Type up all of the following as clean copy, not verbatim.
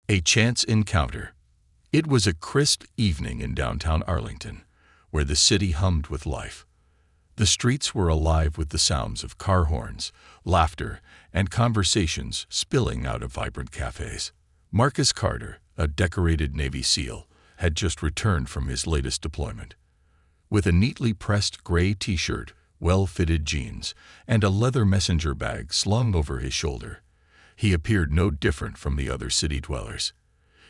A chance encounter. It was a crisp evening in downtown Arlington, where the city hummed with life. The streets were alive with the sounds of car horns, laughter, and conversations spilling out of vibrant cafes. Marcus Carter, a decorated Navy SEAL, had just returned from his latest deployment. With a neatly pressed gray t-shirt, well-fitted jeans, and a leather messenger bag slung over his shoulder, he appeared no different from the other city dwellers.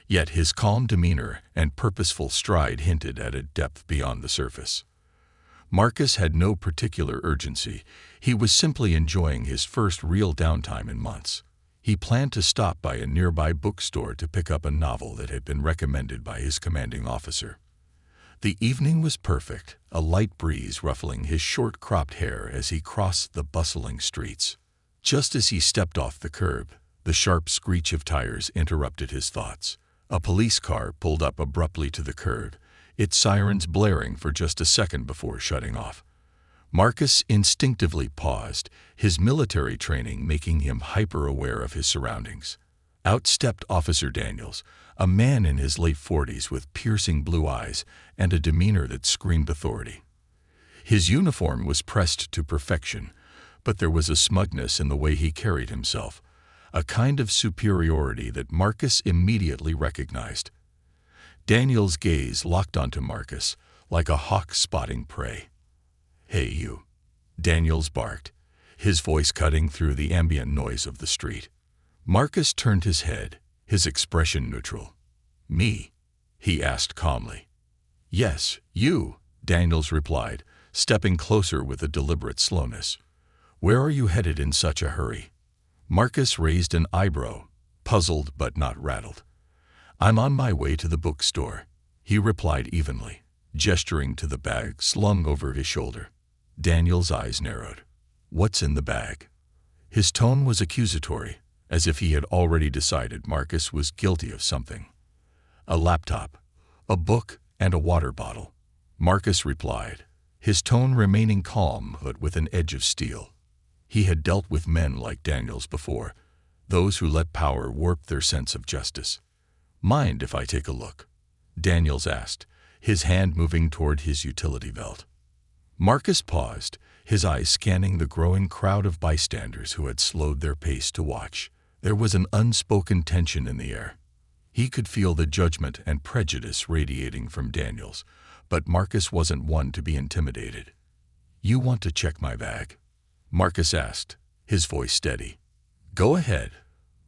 Yet his calm demeanor and purposeful stride hinted at a depth beyond the surface. Marcus had no particular urgency. He was simply enjoying his first real downtime in months. He planned to stop by a nearby bookstore to pick up a novel that had been recommended by his commanding officer. The evening was perfect, a light breeze ruffling his short-cropped hair as he crossed the bustling streets. Just as he stepped off the curb, the sharp screech of tires interrupted his thoughts. A police car pulled up abruptly to the curb, its sirens blaring for just a second before shutting off. Marcus instinctively paused, his military training making him hyper-aware of his surroundings. Out stepped Officer Daniels, a man in his late 40s with piercing blue eyes and a demeanor that screamed authority. His uniform was pressed to perfection, but there was a smugness in the way he carried himself, a kind of superiority that Marcus immediately recognized. Daniel's gaze locked onto Marcus like a hawk spotting prey. "Hey, you," Daniels barked, his voice cutting through the ambient noise of the street. Marcus turned his head, his expression neutral. "Me?" he asked calmly. "Yes, you," Daniels replied, stepping closer with a deliberate slowness. "Where are you headed in such a hurry?" Marcus raised an eyebrow, puzzled but not rattled. "I'm on my way to the bookstore," he replied evenly, gesturing to the bag slung over his shoulder. Daniel's eyes narrowed. "What's in the bag?" His tone was accusatory, as if he had already decided Marcus was guilty of something. "A laptop, a book, and a water bottle," Marcus replied, his tone remaining calm but with an edge of steel. He had dealt with men like Daniels before, those who let power warp their sense of justice. "Mind if I take a look?" Daniels asked, his hand moving toward his utility belt. Marcus paused, his eyes scanning the growing crowd of bystanders who had slowed their pace to watch. There was an unspoken tension in the air. He could feel the judgment and prejudice radiating from Daniels, but Marcus wasn't one to be intimidated. "You want to check my bag?" Marcus asked, his voice steady. "Go ahead,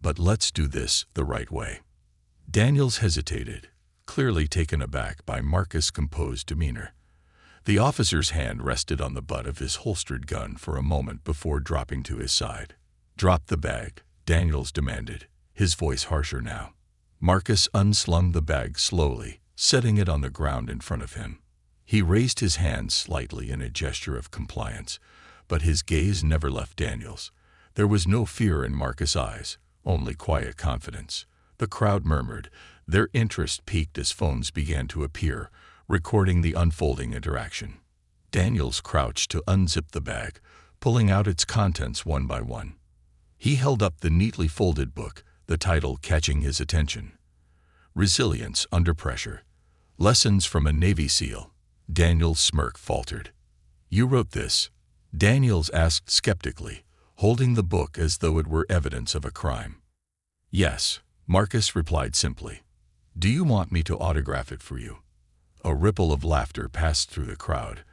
but let's do this the right way." Daniels hesitated, clearly taken aback by Marcus' composed demeanor. The officer's hand rested on the butt of his holstered gun for a moment before dropping to his side. "Drop the bag," Daniels demanded, his voice harsher now. Marcus unslung the bag slowly, setting it on the ground in front of him. He raised his hand slightly in a gesture of compliance, but his gaze never left Daniels. There was no fear in Marcus' eyes, only quiet confidence. The crowd murmured, their interest peaked as phones began to appear, recording the unfolding interaction. Daniels crouched to unzip the bag, pulling out its contents one by one. He held up the neatly folded book, the title catching his attention. "Resilience Under Pressure. Lessons from a Navy SEAL." Daniels' smirk faltered. "You wrote this?" Daniels asked skeptically, holding the book as though it were evidence of a crime. "Yes," Marcus replied simply. "Do you want me to autograph it for you?" A ripple of laughter passed through the crowd,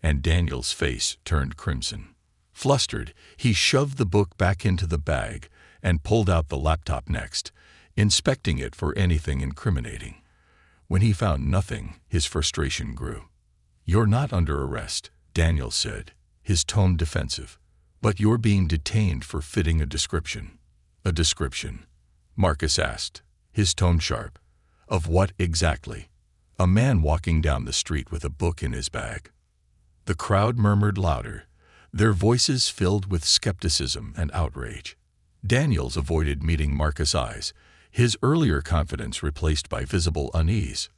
and Daniels' face turned crimson. Flustered, he shoved the book back into the bag and pulled out the laptop next, inspecting it for anything incriminating. When he found nothing, his frustration grew. "You're not under arrest," Daniels said, his tone defensive, "but you're being detained for fitting a description." "A description?" Marcus asked, his tone sharp. "Of what exactly?" "A man walking down the street with a book in his bag." The crowd murmured louder, their voices filled with skepticism and outrage. Daniels avoided meeting Marcus' eyes, his earlier confidence replaced by visible unease.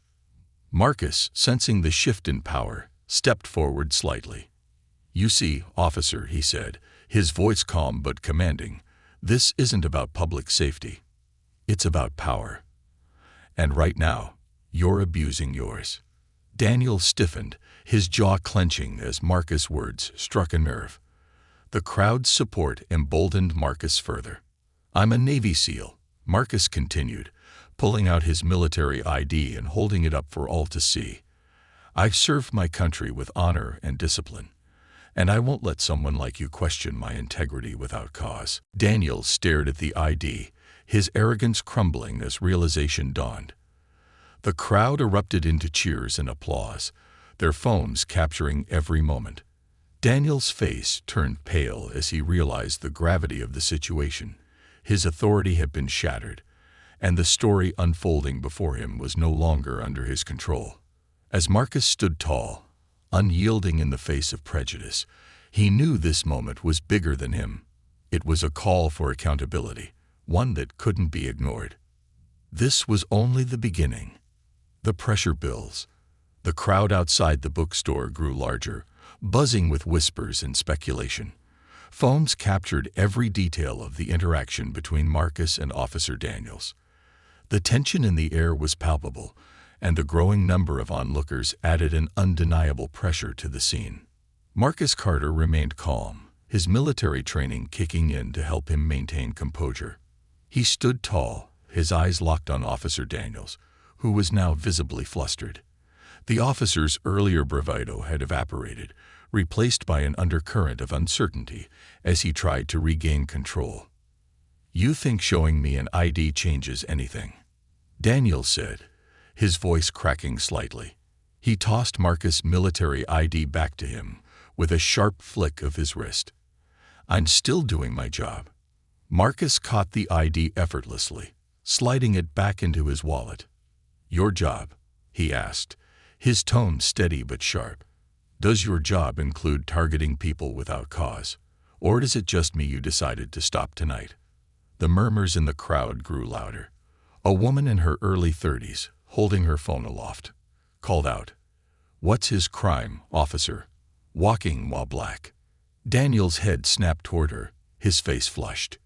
Marcus, sensing the shift in power, stepped forward slightly. "You see, officer," he said, his voice calm but commanding, "this isn't about public safety. It's about power. And right now, you're abusing yours." Daniel stiffened, his jaw clenching as Marcus' words struck a nerve. The crowd's support emboldened Marcus further. "I'm a Navy SEAL," Marcus continued, pulling out his military ID and holding it up for all to see. "I've served my country with honor and discipline, and I won't let someone like you question my integrity without cause." Daniel stared at the ID, his arrogance crumbling as realization dawned. The crowd erupted into cheers and applause, their phones capturing every moment. Daniel's face turned pale as he realized the gravity of the situation. His authority had been shattered, and the story unfolding before him was no longer under his control. As Marcus stood tall, unyielding in the face of prejudice, he knew this moment was bigger than him. It was a call for accountability, one that couldn't be ignored. This was only the beginning. The pressure builds. The crowd outside the bookstore grew larger, buzzing with whispers and speculation. Phones captured every detail of the interaction between Marcus and Officer Daniels. The tension in the air was palpable, and the growing number of onlookers added an undeniable pressure to the scene. Marcus Carter remained calm, his military training kicking in to help him maintain composure. He stood tall, his eyes locked on Officer Daniels, who was now visibly flustered. The officer's earlier bravado had evaporated, replaced by an undercurrent of uncertainty as he tried to regain control. "You think showing me an ID changes anything?" Daniel said, his voice cracking slightly. He tossed Marcus' military ID back to him with a sharp flick of his wrist. "I'm still doing my job." Marcus caught the ID effortlessly, sliding it back into his wallet. "Your job?" he asked, his tone steady but sharp. "Does your job include targeting people without cause, or is it just me you decided to stop tonight?" The murmurs in the crowd grew louder. A woman in her early 30s, holding her phone aloft, called out, "What's his crime, officer?" "Walking while black." Daniel's head snapped toward her, his face flushed.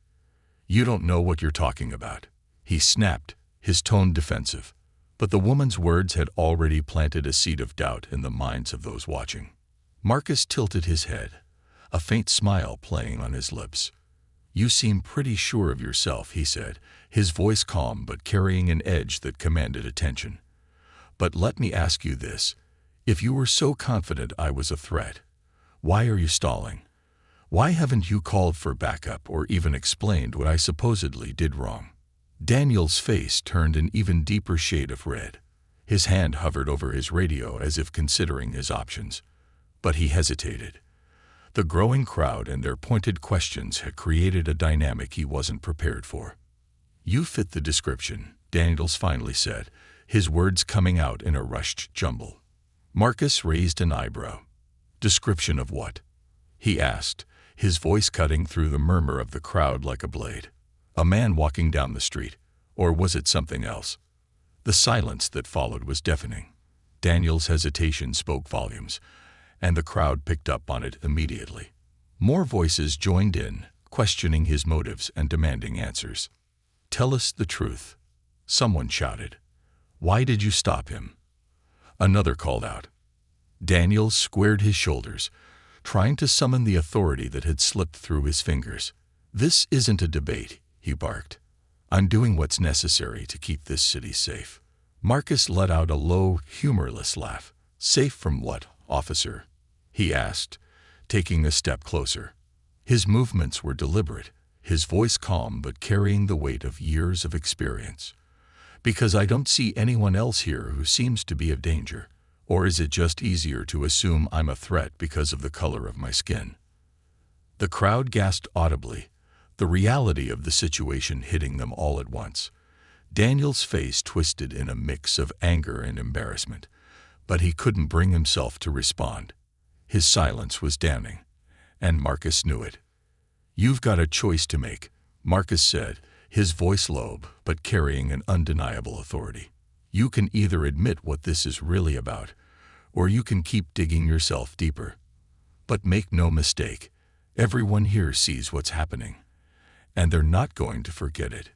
"You don't know what you're talking about," he snapped, his tone defensive. But the woman's words had already planted a seed of doubt in the minds of those watching. Marcus tilted his head, a faint smile playing on his lips. "You seem pretty sure of yourself," he said, his voice calm but carrying an edge that commanded attention. "But let me ask you this. If you were so confident I was a threat, why are you stalling? Why haven't you called for backup or even explained what I supposedly did wrong?" Daniel's face turned an even deeper shade of red. His hand hovered over his radio as if considering his options. But he hesitated. The growing crowd and their pointed questions had created a dynamic he wasn't prepared for. "You fit the description," Daniels finally said, his words coming out in a rushed jumble. Marcus raised an eyebrow. "Description of what?" he asked, his voice cutting through the murmur of the crowd like a blade. "A man walking down the street, or was it something else?" The silence that followed was deafening. Daniel's hesitation spoke volumes, and the crowd picked up on it immediately. More voices joined in, questioning his motives and demanding answers. "Tell us the truth," someone shouted. "Why did you stop him?" Another called out. Daniel squared his shoulders, trying to summon the authority that had slipped through his fingers. "This isn't a debate," he barked. "I'm doing what's necessary to keep this city safe." Marcus let out a low, humorless laugh. "Safe from what, officer?" he asked, taking a step closer. His movements were deliberate, his voice calm but carrying the weight of years of experience. "Because I don't see anyone else here who seems to be of danger. Or is it just easier to assume I'm a threat because of the color of my skin?" The crowd gasped audibly, the reality of the situation hitting them all at once. Daniel's face twisted in a mix of anger and embarrassment, but he couldn't bring himself to respond. His silence was damning, and Marcus knew it. "You've got a choice to make," Marcus said, his voice low but carrying an undeniable authority. "You can either admit what this is really about, or you can keep digging yourself deeper. But make no mistake, everyone here sees what's happening, and they're not going to forget it."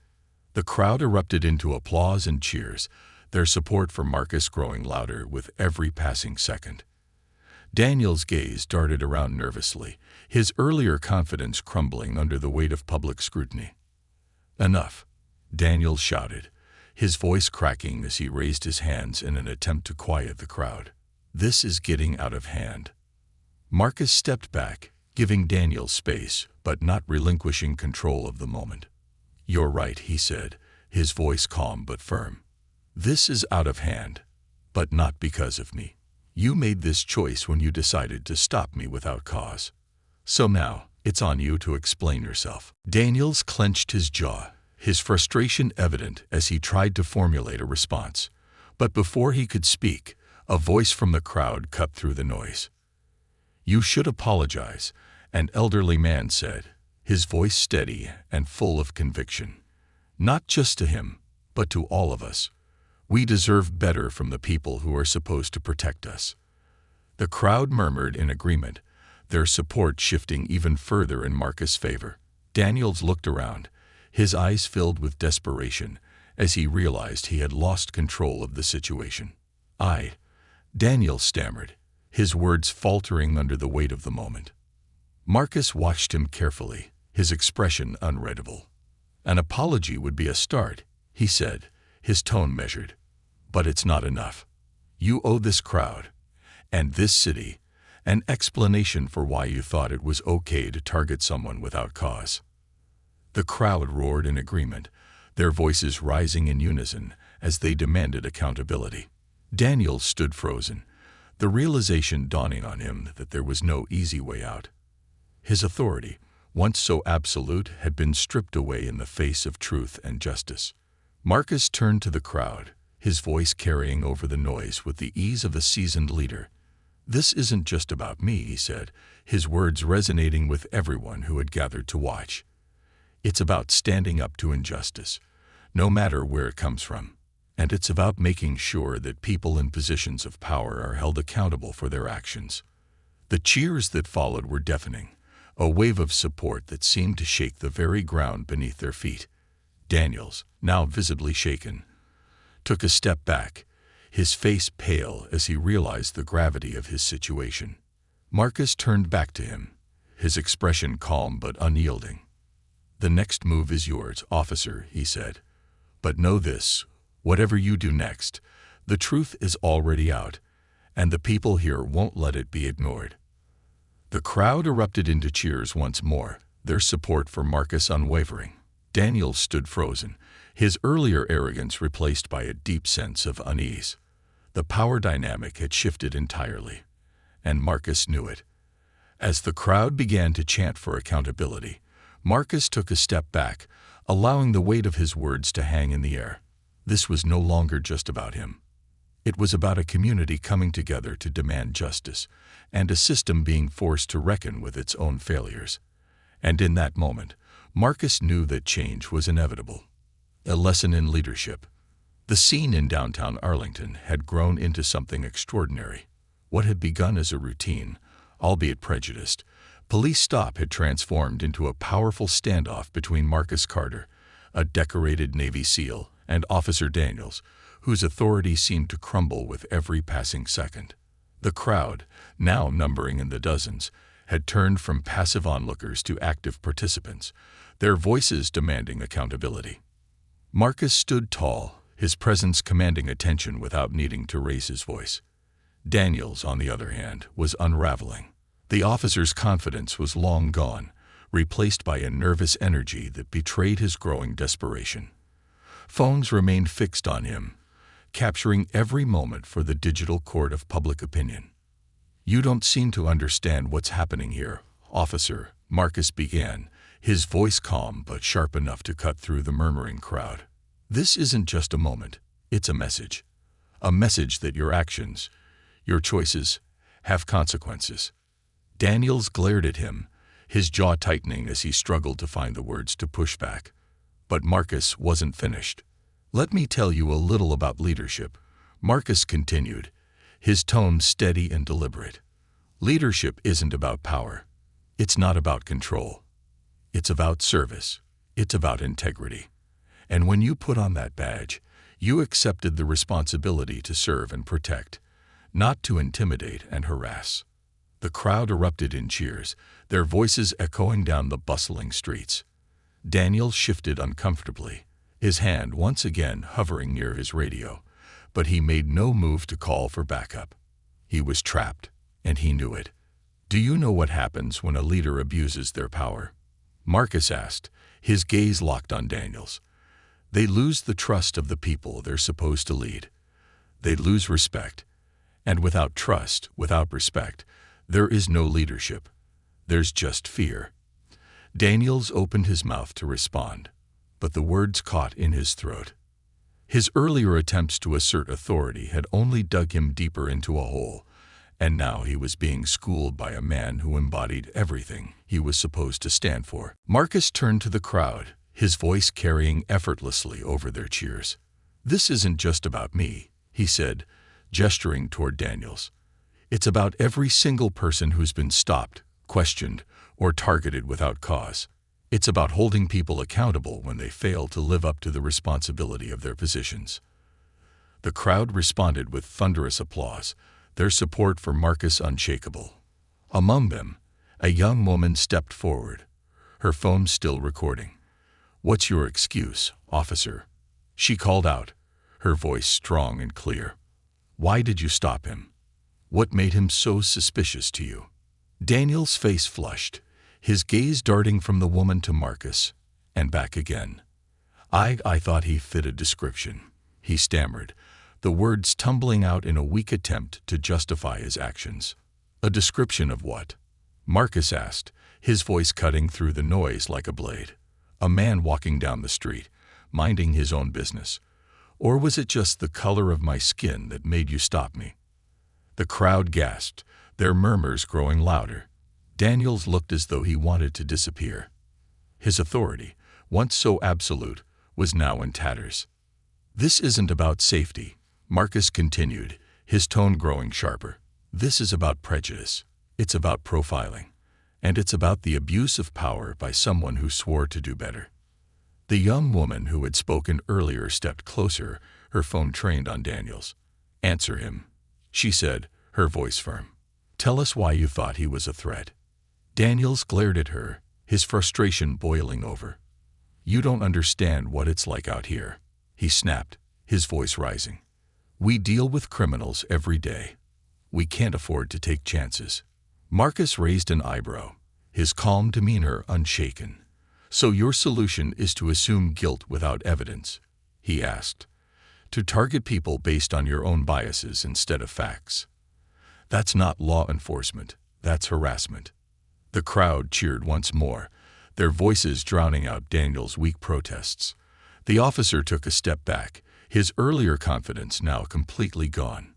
The crowd erupted into applause and cheers, their support for Marcus growing louder with every passing second. Daniel's gaze darted around nervously, his earlier confidence crumbling under the weight of public scrutiny. "Enough," Daniel shouted, his voice cracking as he raised his hands in an attempt to quiet the crowd. "This is getting out of hand." Marcus stepped back, giving Daniel space, but not relinquishing control of the moment. "You're right," he said, his voice calm but firm. "This is out of hand, but not because of me. You made this choice when you decided to stop me without cause. So now, it's on you to explain yourself." Daniels clenched his jaw, his frustration evident as he tried to formulate a response. But before he could speak, a voice from the crowd cut through the noise. "You should apologize," an elderly man said, his voice steady and full of conviction. "Not just to him, but to all of us. We deserve better from the people who are supposed to protect us." The crowd murmured in agreement, their support shifting even further in Marcus' favor. Daniels looked around, his eyes filled with desperation as he realized he had lost control of the situation. Daniel stammered, his words faltering under the weight of the moment. Marcus watched him carefully, his expression unreadable. "An apology would be a start," he said, his tone measured. "But it's not enough. You owe this crowd, and this city, an explanation for why you thought it was okay to target someone without cause." The crowd roared in agreement, their voices rising in unison as they demanded accountability. Daniel stood frozen, the realization dawning on him that there was no easy way out. His authority, once so absolute, had been stripped away in the face of truth and justice. Marcus turned to the crowd, his voice carrying over the noise with the ease of a seasoned leader. "This isn't just about me," he said, his words resonating with everyone who had gathered to watch. "It's about standing up to injustice, no matter where it comes from. And it's about making sure that people in positions of power are held accountable for their actions." The cheers that followed were deafening, a wave of support that seemed to shake the very ground beneath their feet. Daniels, now visibly shaken, took a step back, his face pale as he realized the gravity of his situation. Marcus turned back to him, his expression calm but unyielding. "The next move is yours, officer," he said. "But know this, whatever you do next, the truth is already out, and the people here won't let it be ignored." The crowd erupted into cheers once more, their support for Marcus unwavering. Daniel stood frozen, his earlier arrogance replaced by a deep sense of unease. The power dynamic had shifted entirely, and Marcus knew it. As the crowd began to chant for accountability, Marcus took a step back, allowing the weight of his words to hang in the air. This was no longer just about him. It was about a community coming together to demand justice, and a system being forced to reckon with its own failures. And in that moment, Marcus knew that change was inevitable. A lesson in leadership. The scene in downtown Arlington had grown into something extraordinary. What had begun as a routine, albeit prejudiced, police stop had transformed into a powerful standoff between Marcus Carter, a decorated Navy SEAL, and Officer Daniels, whose authority seemed to crumble with every passing second. The crowd, now numbering in the dozens, had turned from passive onlookers to active participants, their voices demanding accountability. Marcus stood tall, his presence commanding attention without needing to raise his voice. Daniels, on the other hand, was unraveling. The officer's confidence was long gone, replaced by a nervous energy that betrayed his growing desperation. Phones remained fixed on him, capturing every moment for the digital court of public opinion. "You don't seem to understand what's happening here, officer," Marcus began, his voice calm but sharp enough to cut through the murmuring crowd. "This isn't just a moment, it's a message. A message that your actions, your choices, have consequences." Daniels glared at him, his jaw tightening as he struggled to find the words to push back. But Marcus wasn't finished. "Let me tell you a little about leadership," Marcus continued, his tone steady and deliberate. "Leadership isn't about power. It's not about control. It's about service. It's about integrity. And when you put on that badge, you accepted the responsibility to serve and protect, not to intimidate and harass. The crowd erupted in cheers, their voices echoing down the bustling streets. Daniel shifted uncomfortably, his hand once again hovering near his radio, but he made no move to call for backup. He was trapped, and he knew it. "Do you know what happens when a leader abuses their power?" Marcus asked, his gaze locked on Daniel's. "They lose the trust of the people they're supposed to lead. They lose respect. And without trust, without respect, there is no leadership. There's just fear." Daniels opened his mouth to respond, but the words caught in his throat. His earlier attempts to assert authority had only dug him deeper into a hole, and now he was being schooled by a man who embodied everything he was supposed to stand for. Marcus turned to the crowd, his voice carrying effortlessly over their cheers. "This isn't just about me," he said, gesturing toward Daniels. "It's about every single person who's been stopped, questioned, or targeted without cause. It's about holding people accountable when they fail to live up to the responsibility of their positions." The crowd responded with thunderous applause, their support for Marcus unshakable. Among them, a young woman stepped forward, her phone still recording. "What's your excuse, officer?" she called out, her voice strong and clear. "Why did you stop him? What made him so suspicious to you?" Daniel's face flushed, his gaze darting from the woman to Marcus, and back again. I thought he fit a description," he stammered, the words tumbling out in a weak attempt to justify his actions. "A description of what?" Marcus asked, his voice cutting through the noise like a blade. "A man walking down the street, minding his own business. Or was it just the color of my skin that made you stop me?" The crowd gasped, their murmurs growing louder. Daniels looked as though he wanted to disappear. His authority, once so absolute, was now in tatters. "This isn't about safety," Marcus continued, his tone growing sharper. "This is about prejudice. It's about profiling. And it's about the abuse of power by someone who swore to do better." The young woman who had spoken earlier stepped closer, her phone trained on Daniels. "Answer him," she said, her voice firm. "Tell us why you thought he was a threat." Daniels glared at her, his frustration boiling over. "You don't understand what it's like out here," he snapped, his voice rising. "We deal with criminals every day. We can't afford to take chances." Marcus raised an eyebrow, his calm demeanor unshaken. "So your solution is to assume guilt without evidence?" he asked. "To target people based on your own biases instead of facts? That's not law enforcement, that's harassment." The crowd cheered once more, their voices drowning out Daniel's weak protests. The officer took a step back, his earlier confidence now completely gone.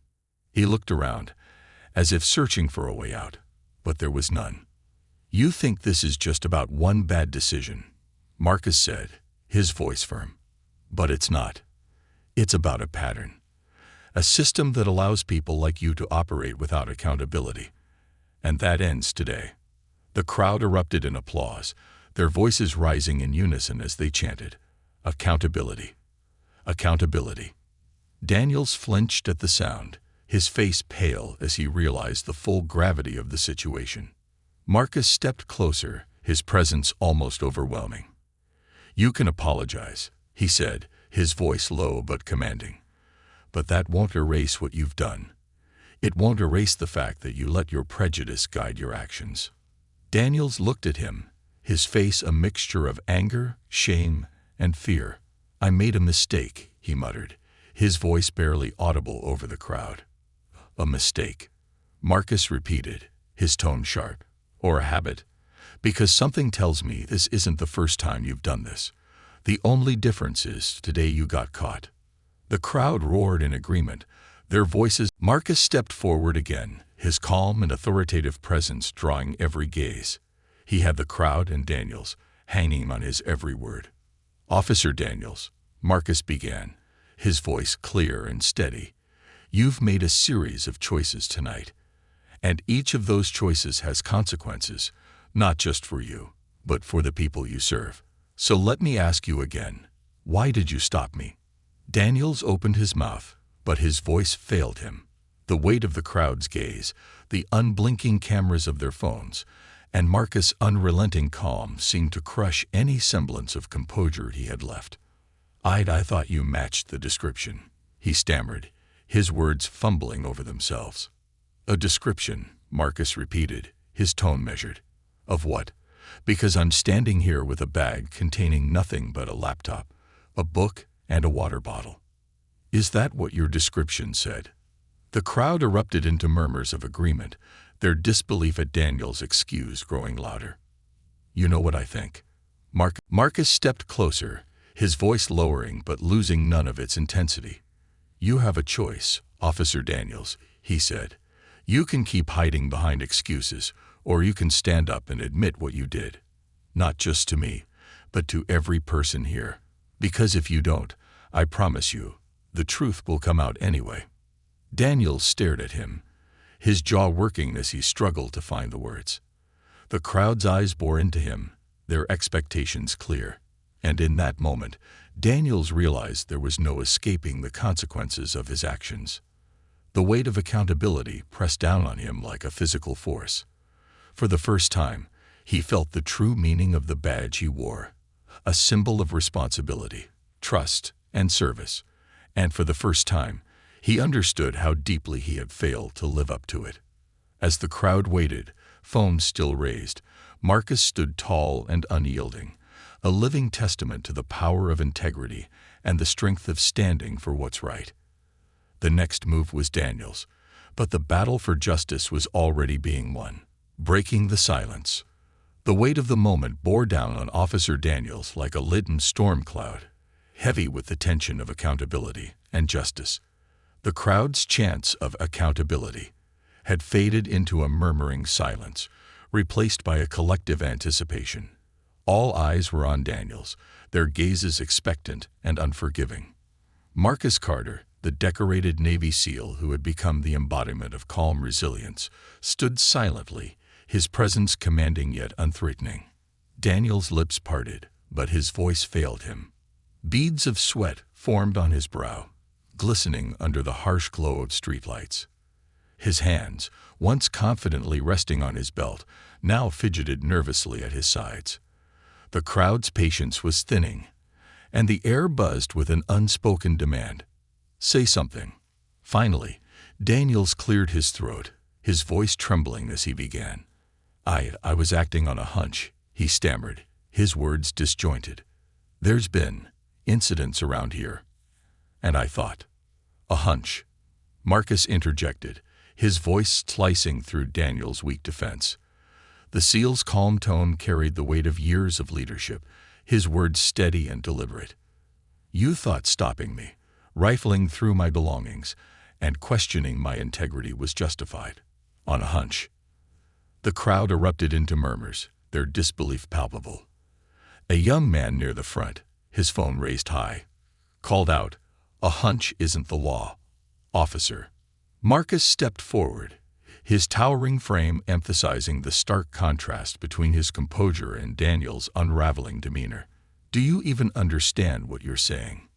He looked around, as if searching for a way out, but there was none. "You think this is just about one bad decision," Marcus said, his voice firm. "But it's not. It's about a pattern. A system that allows people like you to operate without accountability. And that ends today." The crowd erupted in applause, their voices rising in unison as they chanted, "Accountability. Accountability." Daniels flinched at the sound, his face pale as he realized the full gravity of the situation. Marcus stepped closer, his presence almost overwhelming. "You can apologize," he said, his voice low but commanding. "But that won't erase what you've done. It won't erase the fact that you let your prejudice guide your actions." Daniels looked at him, his face a mixture of anger, shame, and fear. "I made a mistake," he muttered, his voice barely audible over the crowd. "A mistake," Marcus repeated, his tone sharp. "Or a habit? Because something tells me this isn't the first time you've done this. The only difference is today you got caught." The crowd roared in agreement, their voices. Marcus stepped forward again, his calm and authoritative presence drawing every gaze. He had the crowd and Daniels hanging on his every word. "Officer Daniels," Marcus began, his voice clear and steady, "you've made a series of choices tonight. And each of those choices has consequences, not just for you, but for the people you serve. So let me ask you again, Why did you stop me?" Daniels opened his mouth, but his voice failed him. The weight of the crowd's gaze, the unblinking cameras of their phones, and Marcus' unrelenting calm seemed to crush any semblance of composure he had left. I thought you matched the description," he stammered, his words fumbling over themselves. "A description," Marcus repeated, his tone measured. "Of what? Because I'm standing here with a bag containing nothing but a laptop, a book, and a water bottle. Is that what your description said?" The crowd erupted into murmurs of agreement, their disbelief at Daniel's excuse growing louder. "You know what I think." Marcus stepped closer, his voice lowering but losing none of its intensity. "You have a choice, Officer Daniels," he said. "You can keep hiding behind excuses, or you can stand up and admit what you did. Not just to me, but to every person here. Because if you don't, I promise you, the truth will come out anyway." Daniels stared at him, his jaw working as he struggled to find the words. The crowd's eyes bore into him, their expectations clear. And in that moment, Daniels realized there was no escaping the consequences of his actions. The weight of accountability pressed down on him like a physical force. For the first time, he felt the true meaning of the badge he wore, a symbol of responsibility, trust, and service. And for the first time, he understood how deeply he had failed to live up to it. As the crowd waited, phones still raised, Marcus stood tall and unyielding, a living testament to the power of integrity and the strength of standing for what's right. The next move was Daniel's, but the battle for justice was already being won. Breaking the silence, the weight of the moment bore down on Officer Daniels like a leaden storm cloud, heavy with the tension of accountability and justice. The crowd's chants of accountability had faded into a murmuring silence, replaced by a collective anticipation. All eyes were on Daniels, their gazes expectant and unforgiving. Marcus Carter, the decorated Navy SEAL who had become the embodiment of calm resilience, stood silently, his presence commanding yet unthreatening. Daniel's lips parted, but his voice failed him. Beads of sweat formed on his brow, glistening under the harsh glow of streetlights. His hands, once confidently resting on his belt, now fidgeted nervously at his sides. The crowd's patience was thinning, and the air buzzed with an unspoken demand. "Say something." Finally, Daniels cleared his throat, his voice trembling as he began. I was acting on a hunch," he stammered, his words disjointed. "There's been incidents around here, and I thought." "A hunch," Marcus interjected, his voice slicing through Daniel's weak defense. The SEAL's calm tone carried the weight of years of leadership, his words steady and deliberate. "You thought stopping me, rifling through my belongings, and questioning my integrity was justified. On a hunch." The crowd erupted into murmurs, their disbelief palpable. A young man near the front, his phone raised high, called out, "A hunch isn't the law, officer." Marcus stepped forward, his towering frame emphasizing the stark contrast between his composure and Daniel's unraveling demeanor. "Do you even understand what you're saying?"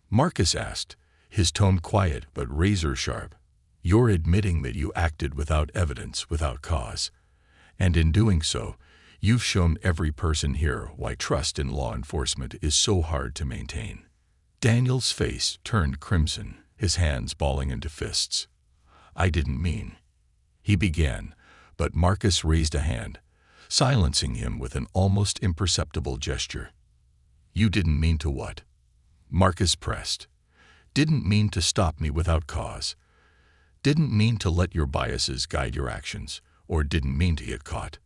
Marcus asked, his tone quiet but razor-sharp. "You're admitting that you acted without evidence, without cause. And in doing so, you've shown every person here why trust in law enforcement is so hard to maintain." Daniel's face turned crimson, his hands balling into fists. "I didn't mean," he began, but Marcus raised a hand, silencing him with an almost imperceptible gesture. "You didn't mean to what?" Marcus pressed. "Didn't mean to stop me without cause. Didn't mean to let your biases guide your actions, or didn't mean to get caught."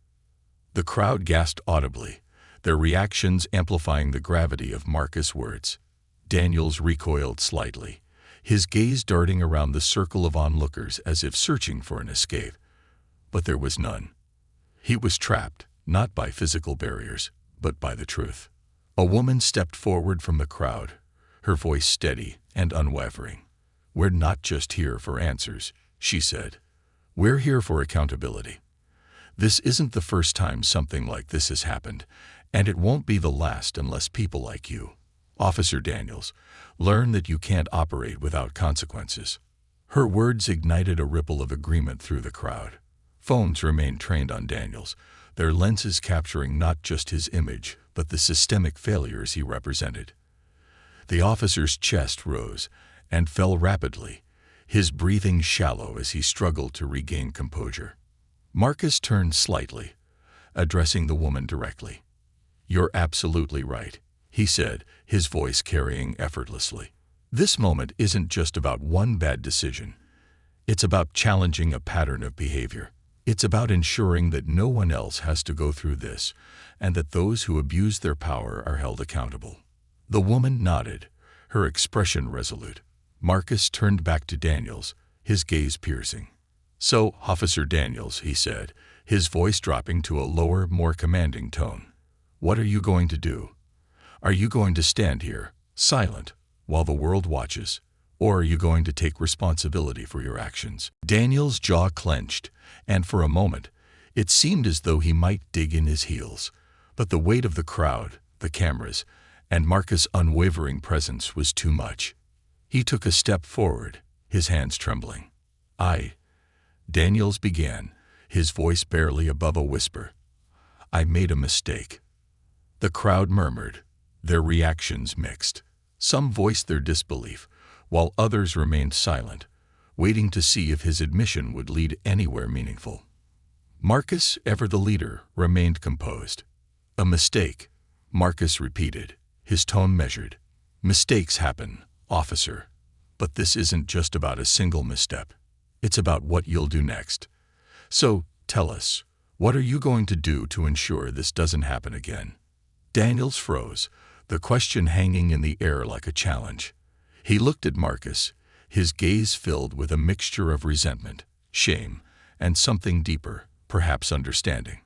The crowd gasped audibly, their reactions amplifying the gravity of Marcus' words. Daniels recoiled slightly, his gaze darting around the circle of onlookers as if searching for an escape. But there was none. He was trapped, not by physical barriers, but by the truth. A woman stepped forward from the crowd, her voice steady and unwavering. "We're not just here for answers," she said. "We're here for accountability. This isn't the first time something like this has happened, and it won't be the last unless people like you, Officer Daniels, learn that you can't operate without consequences. Her words ignited a ripple of agreement through the crowd. Phones remained trained on Daniels, their lenses capturing not just his image, but the systemic failures he represented. The officer's chest rose and fell rapidly, his breathing shallow as he struggled to regain composure. Marcus turned slightly, addressing the woman directly. "You're absolutely right," he said, his voice carrying effortlessly. "This moment isn't just about one bad decision. It's about challenging a pattern of behavior. It's about ensuring that no one else has to go through this, and that those who abuse their power are held accountable." The woman nodded, her expression resolute. Marcus turned back to Daniels, his gaze piercing. "So, Officer Daniels," he said, his voice dropping to a lower, more commanding tone, "what are you going to do? Are you going to stand here, silent, while the world watches? Or are you going to take responsibility for your actions?" Daniel's jaw clenched, and for a moment, it seemed as though he might dig in his heels. But the weight of the crowd, the cameras, and Marcus' unwavering presence was too much. He took a step forward, his hands trembling. Daniels began, his voice barely above a whisper. "I made a mistake." The crowd murmured, their reactions mixed. Some voiced their disbelief, while others remained silent, waiting to see if his admission would lead anywhere meaningful. Marcus, ever the leader, remained composed. "A mistake," Marcus repeated, his tone measured. "Mistakes happen, officer. But this isn't just about a single misstep. It's about what you'll do next. So, tell us, what are you going to do to ensure this doesn't happen again?" Daniels froze, the question hanging in the air like a challenge. He looked at Marcus, his gaze filled with a mixture of resentment, shame, and something deeper, perhaps understanding.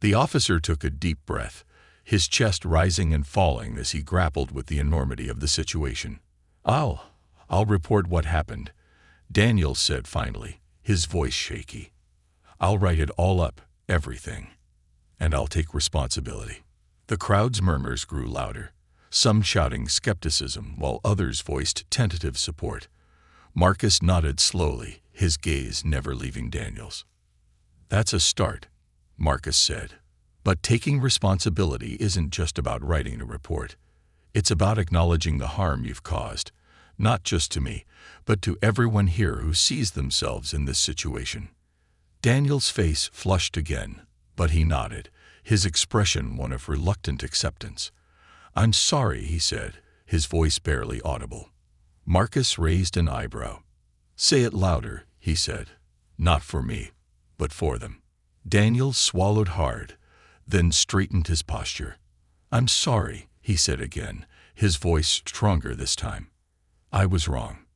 The officer took a deep breath, his chest rising and falling as he grappled with the enormity of the situation. I'll report what happened," Daniels said finally, his voice shaky. "I'll write it all up, everything. And I'll take responsibility." The crowd's murmurs grew louder, some shouting skepticism while others voiced tentative support. Marcus nodded slowly, his gaze never leaving Daniels. "That's a start," Marcus said. "But taking responsibility isn't just about writing a report. It's about acknowledging the harm you've caused, not just to me, but to everyone here who sees themselves in this situation." Daniel's face flushed again, but he nodded, his expression one of reluctant acceptance. "I'm sorry," he said, his voice barely audible. Marcus raised an eyebrow. "Say it louder," he said. "Not for me, but for them." Daniels swallowed hard, then straightened his posture. "I'm sorry," he said again, his voice stronger this time. "I was wrong."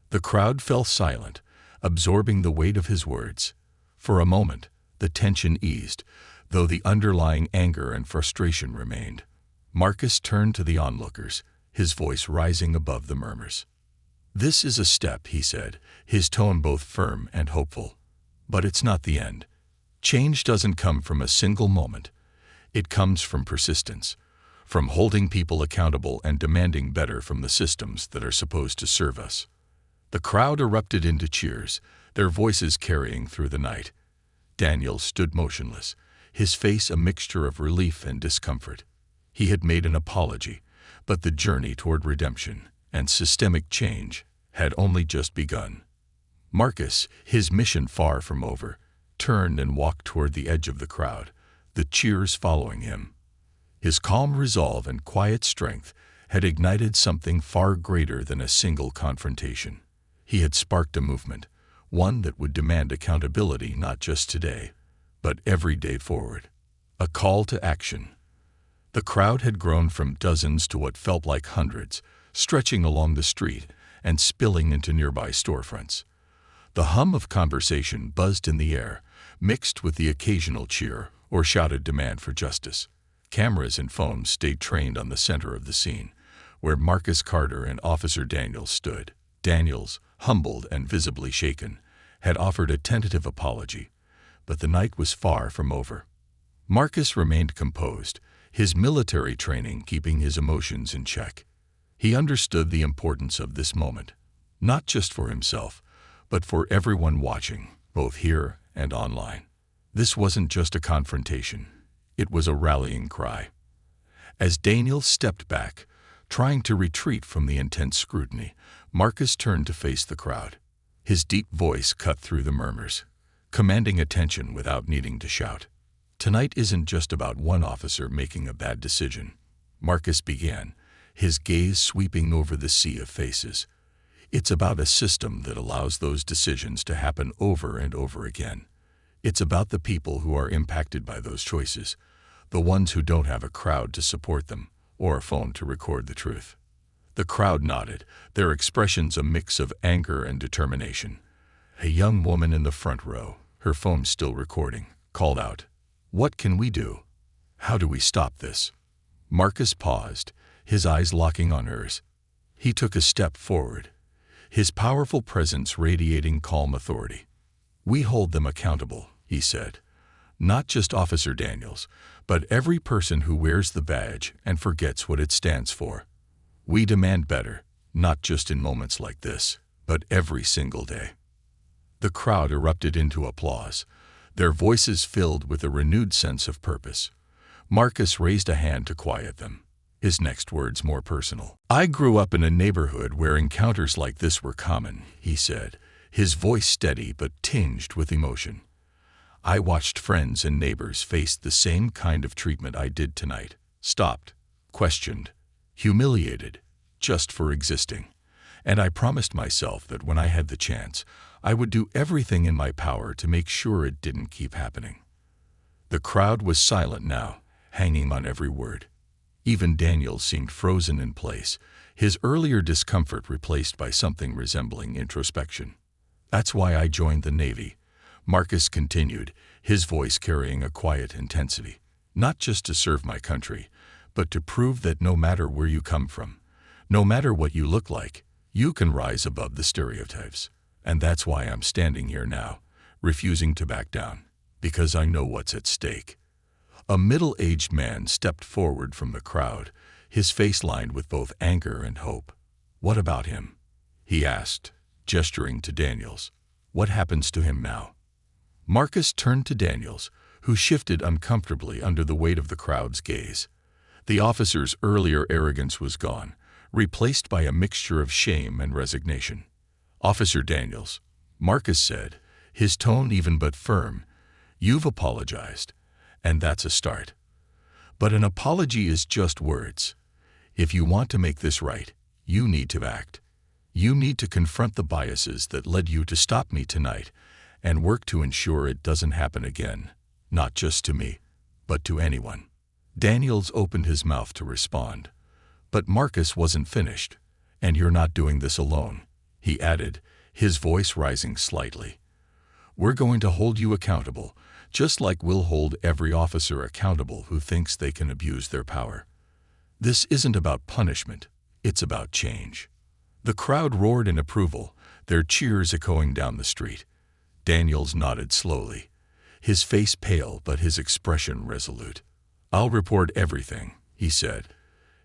The crowd fell silent, absorbing the weight of his words. For a moment, the tension eased, though the underlying anger and frustration remained. Marcus turned to the onlookers, his voice rising above the murmurs. "This is a step," he said, his tone both firm and hopeful. "But it's not the end. Change doesn't come from a single moment. It comes from persistence, from holding people accountable and demanding better from the systems that are supposed to serve us." The crowd erupted into cheers, their voices carrying through the night. Daniel stood motionless, his face a mixture of relief and discomfort. He had made an apology, but the journey toward redemption and systemic change had only just begun. Marcus, his mission far from over, turned and walked toward the edge of the crowd, the cheers following him. His calm resolve and quiet strength had ignited something far greater than a single confrontation. He had sparked a movement, one that would demand accountability not just today, but every day forward. A call to action. The crowd had grown from dozens to what felt like hundreds, stretching along the street and spilling into nearby storefronts. The hum of conversation buzzed in the air, mixed with the occasional cheer or shouted demand for justice. Cameras and phones stayed trained on the center of the scene, where Marcus Carter and Officer Daniels stood. Daniels, humbled and visibly shaken, had offered a tentative apology, but the night was far from over. Marcus remained composed, his military training keeping his emotions in check. He understood the importance of this moment, not just for himself, but for everyone watching, both here and online. This wasn't just a confrontation. It was a rallying cry. As Daniel stepped back, trying to retreat from the intense scrutiny, Marcus turned to face the crowd. His deep voice cut through the murmurs, commanding attention without needing to shout. "Tonight isn't just about one officer making a bad decision," Marcus began, his gaze sweeping over the sea of faces. "It's about a system that allows those decisions to happen over and over again. It's about the people who are impacted by those choices, the ones who don't have a crowd to support them or a phone to record the truth." The crowd nodded, their expressions a mix of anger and determination. A young woman in the front row, her phone still recording, called out, "What can we do? How do we stop this?" Marcus paused, his eyes locking on hers. He took a step forward, his powerful presence radiating calm authority. "We hold them accountable," he said. "Not just Officer Daniels, but every person who wears the badge and forgets what it stands for. We demand better, not just in moments like this, but every single day." The crowd erupted into applause, their voices filled with a renewed sense of purpose. Marcus raised a hand to quiet them, his next words more personal. "I grew up in a neighborhood where encounters like this were common," he said, his voice steady but tinged with emotion. "I watched friends and neighbors face the same kind of treatment I did tonight, stopped, questioned, humiliated, just for existing. And I promised myself that when I had the chance, I would do everything in my power to make sure it didn't keep happening." The crowd was silent now, hanging on every word. Even Daniel seemed frozen in place, his earlier discomfort replaced by something resembling introspection. "That's why I joined the Navy," Marcus continued, his voice carrying a quiet intensity. "Not just to serve my country, but to prove that no matter where you come from, no matter what you look like, you can rise above the stereotypes. And that's why I'm standing here now, refusing to back down, because I know what's at stake." A middle-aged man stepped forward from the crowd, his face lined with both anger and hope. "What about him?" he asked, gesturing to Daniels. "What happens to him now?" Marcus turned to Daniels, who shifted uncomfortably under the weight of the crowd's gaze. The officer's earlier arrogance was gone, replaced by a mixture of shame and resignation. "Officer Daniels," Marcus said, his tone even but firm, "you've apologized, and that's a start. But an apology is just words. If you want to make this right, you need to act. You need to confront the biases that led you to stop me tonight and work to ensure it doesn't happen again, not just to me, but to anyone." Daniels opened his mouth to respond, but Marcus wasn't finished. "And you're not doing this alone," he added, his voice rising slightly. "We're going to hold you accountable, just like we'll hold every officer accountable who thinks they can abuse their power. This isn't about punishment, it's about change." The crowd roared in approval, their cheers echoing down the street. Daniels nodded slowly, his face pale but his expression resolute. "I'll report everything," he said,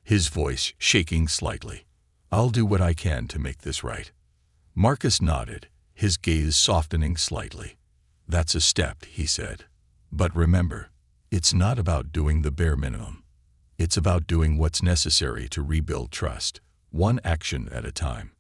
his voice shaking slightly. "I'll do what I can to make this right." Marcus nodded, his gaze softening slightly. "That's a step," he said. "But remember, it's not about doing the bare minimum. It's about doing what's necessary to rebuild trust, one action at a time."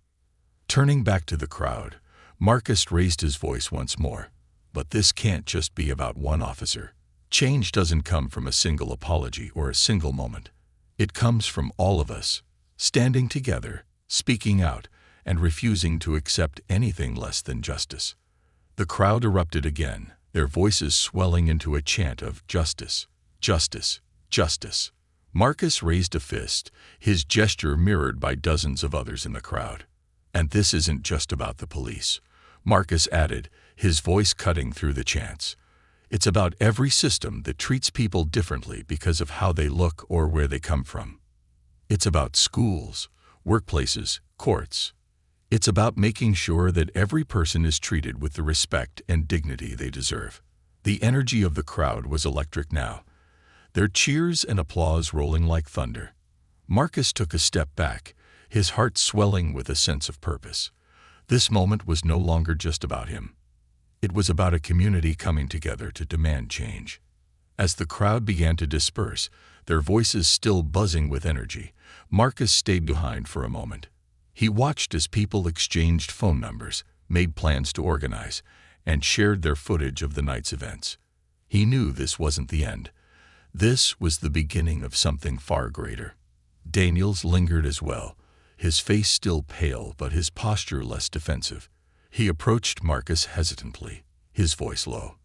Turning back to the crowd, Marcus raised his voice once more. "But this can't just be about one officer. Change doesn't come from a single apology or a single moment. It comes from all of us, standing together, speaking out, and refusing to accept anything less than justice." The crowd erupted again, their voices swelling into a chant of "Justice, justice, justice." Marcus raised a fist, his gesture mirrored by dozens of others in the crowd. "And this isn't just about the police," Marcus added, his voice cutting through the chants. "It's about every system that treats people differently because of how they look or where they come from. It's about schools, workplaces, courts. It's about making sure that every person is treated with the respect and dignity they deserve." The energy of the crowd was electric now. their cheers and applause rolling like thunder. Marcus took a step back, his heart swelling with a sense of purpose. This moment was no longer just about him. It was about a community coming together to demand change. As the crowd began to disperse, their voices still buzzing with energy, Marcus stayed behind for a moment. He watched as people exchanged phone numbers, made plans to organize, and shared their footage of the night's events. He knew this wasn't the end. This was the beginning of something far greater. Daniels lingered as well, his face still pale but his posture less defensive. He approached Marcus hesitantly, his voice low.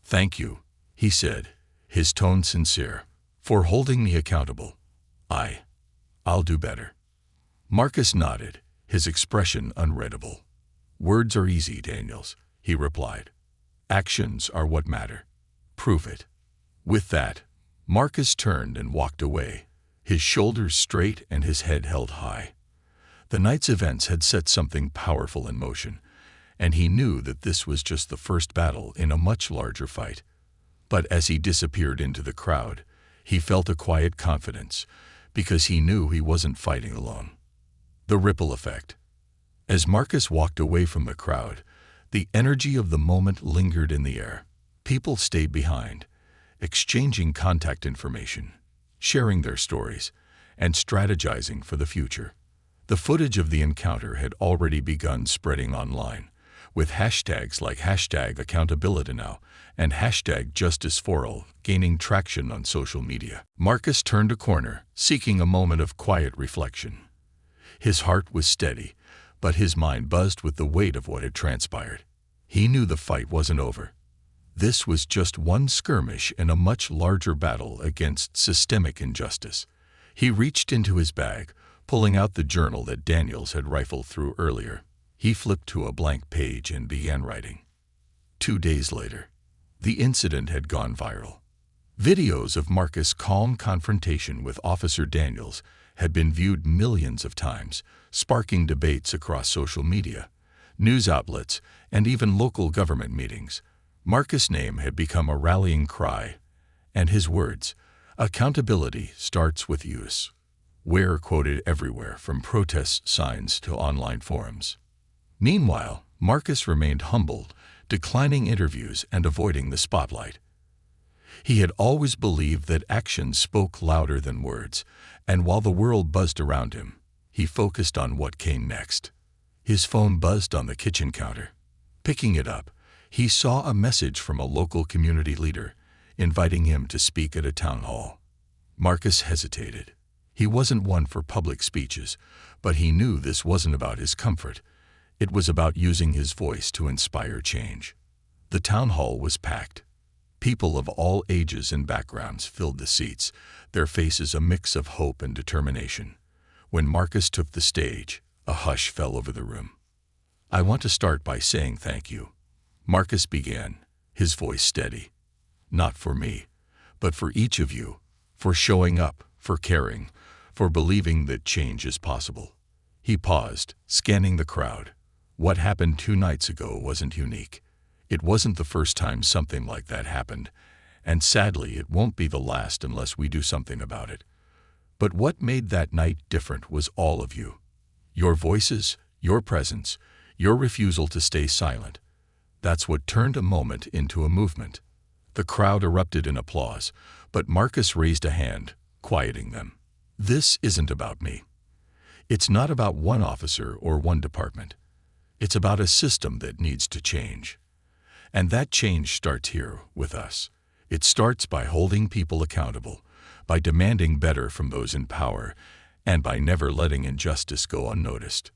"Thank you," he said, his tone sincere, "for holding me accountable. I'll do better." Marcus nodded, his expression unreadable. "Words are easy, Daniels," he replied. "Actions are what matter. Prove it." With that, Marcus turned and walked away, his shoulders straight and his head held high. The night's events had set something powerful in motion, and he knew that this was just the first battle in a much larger fight. But as he disappeared into the crowd, he felt a quiet confidence, because he knew he wasn't fighting alone. The ripple effect. As Marcus walked away from the crowd, the energy of the moment lingered in the air. People stayed behind, exchanging contact information, sharing their stories, and strategizing for the future. The footage of the encounter had already begun spreading online, with hashtags like #AccountabilityNow and #JusticeForAll gaining traction on social media. Marcus turned a corner, seeking a moment of quiet reflection. His heart was steady, but his mind buzzed with the weight of what had transpired. He knew the fight wasn't over. This was just one skirmish in a much larger battle against systemic injustice. He reached into his bag, pulling out the journal that Daniels had rifled through earlier. He flipped to a blank page and began writing. 2 days later, the incident had gone viral. Videos of Marcus' calm confrontation with Officer Daniels had been viewed millions of times, sparking debates across social media, news outlets, and even local government meetings. Marcus' name had become a rallying cry, and his words, "Accountability starts with use," were quoted everywhere, from protest signs to online forums. Meanwhile, Marcus remained humble, declining interviews and avoiding the spotlight. He had always believed that actions spoke louder than words, and while the world buzzed around him, he focused on what came next. His phone buzzed on the kitchen counter. Picking it up, he saw a message from a local community leader, inviting him to speak at a town hall. Marcus hesitated. He wasn't one for public speeches, but he knew this wasn't about his comfort. It was about using his voice to inspire change. The town hall was packed. People of all ages and backgrounds filled the seats, their faces a mix of hope and determination. When Marcus took the stage, a hush fell over the room. "I want to start by saying thank you," Marcus began, his voice steady. "Not for me, but for each of you, for showing up, for caring, for believing that change is possible." He paused, scanning the crowd. What happened 2 nights ago wasn't unique. It wasn't the first time something like that happened, and sadly it won't be the last unless we do something about it. But what made that night different was all of you. Your voices, your presence, your refusal to stay silent. That's what turned a moment into a movement. The crowd erupted in applause, but Marcus raised a hand, quieting them. "This isn't about me. It's not about one officer or one department. It's about a system that needs to change. And that change starts here, with us. It starts by holding people accountable, by demanding better from those in power, and by never letting injustice go unnoticed."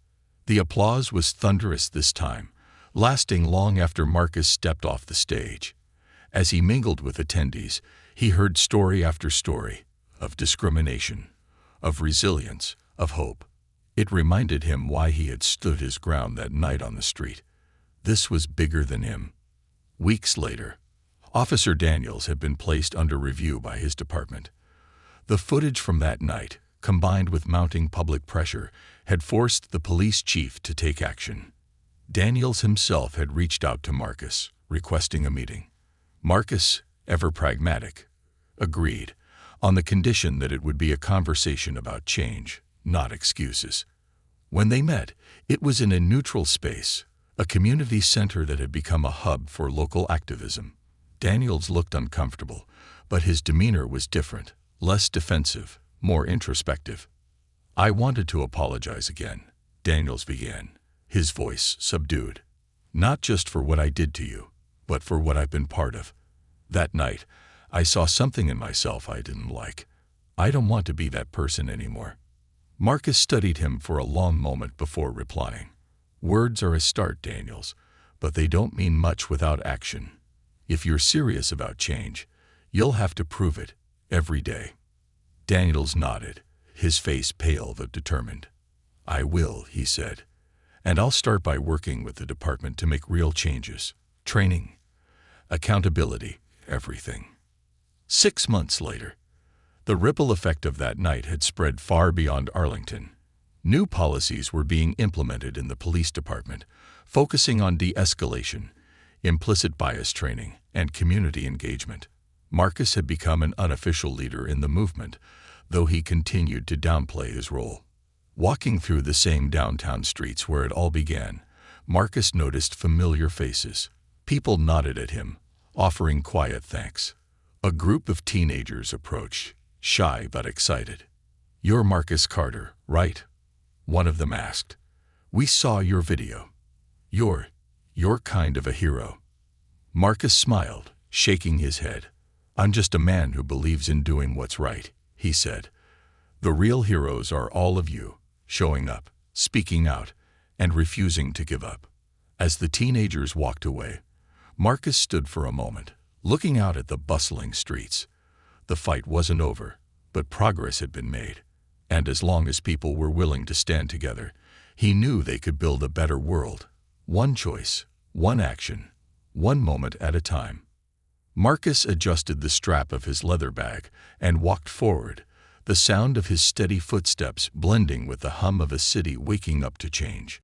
The applause was thunderous this time, lasting long after Marcus stepped off the stage. As he mingled with attendees, he heard story after story of discrimination, of resilience, of hope. It reminded him why he had stood his ground that night on the street. This was bigger than him. Weeks later, Officer Daniels had been placed under review by his department. The footage from that night, combined with mounting public pressure, had forced the police chief to take action. Daniels himself had reached out to Marcus, requesting a meeting. Marcus, ever pragmatic, agreed, on the condition that it would be a conversation about change, not excuses. When they met, it was in a neutral space, a community center that had become a hub for local activism. Daniels looked uncomfortable, but his demeanor was different, less defensive, more introspective. "I wanted to apologize again," Daniels began, his voice subdued. "Not just for what I did to you, but for what I've been part of. That night, I saw something in myself I didn't like. I don't want to be that person anymore." Marcus studied him for a long moment before replying. "Words are a start, Daniels, but they don't mean much without action. If you're serious about change, you'll have to prove it, every day." Daniels nodded, his face pale but determined. "I will," he said, "and I'll start by working with the department to make real changes. Training, accountability, everything." 6 months later, the ripple effect of that night had spread far beyond Arlington. New policies were being implemented in the police department, focusing on de-escalation, implicit bias training, and community engagement. Marcus had become an unofficial leader in the movement, though he continued to downplay his role. Walking through the same downtown streets where it all began, Marcus noticed familiar faces. People nodded at him, offering quiet thanks. A group of teenagers approached, shy but excited. "You're Marcus Carter, right?" one of them asked. "We saw your video. You're kind of a hero." Marcus smiled, shaking his head. "I'm just a man who believes in doing what's right," he said. "The real heroes are all of you, showing up, speaking out, and refusing to give up." As the teenagers walked away, Marcus stood for a moment, looking out at the bustling streets. The fight wasn't over, but progress had been made. And as long as people were willing to stand together, he knew they could build a better world. One choice, one action, one moment at a time. Marcus adjusted the strap of his leather bag and walked forward, the sound of his steady footsteps blending with the hum of a city waking up to change.